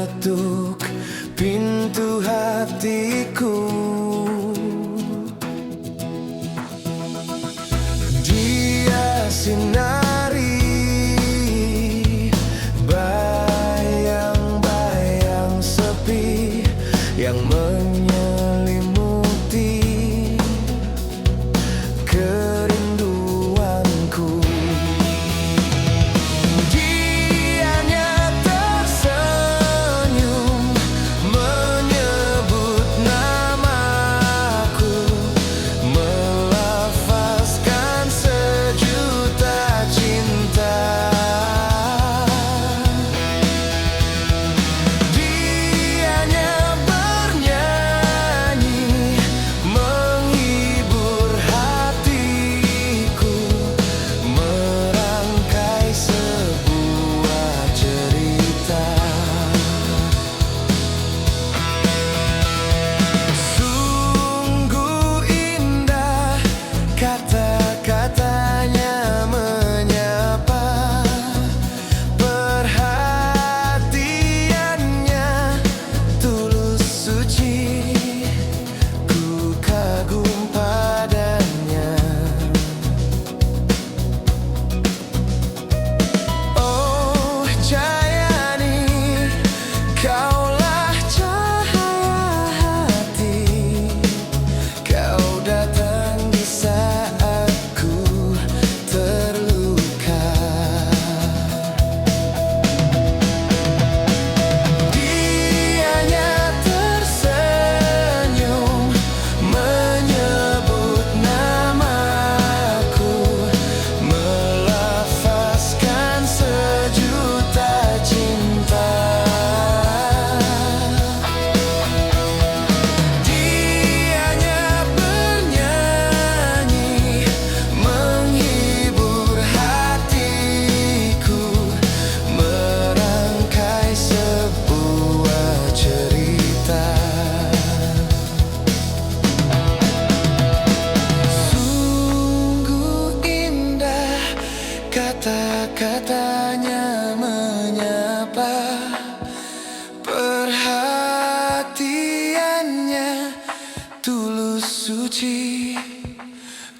mengetuk pintu hatiku. Dia sinari bayang-bayang sepi yang menyelimuti kerinduanku. Dianya tersenyum menyebut namaku, melafazkan sejuta cinta. Dianya bernyanyi menghibur hatiku, merangkai sebuah cerita. Sungguh indah kata-katanya menyapa, perhatiannya tulus suci, ku kagum padanya. Oh Jayani, kaulah cahaya hati, kau datang di saat ku terluka. Dianya tersenyum menyebut namaku, melafazkan sejuta cinta. Dianya bernyanyi menghibur hatiku, merangkai sebuah cerita. Sungguh indah kata-katanya menyapa, perhatiannya tulus suci,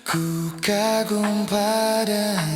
ku kagum padanya.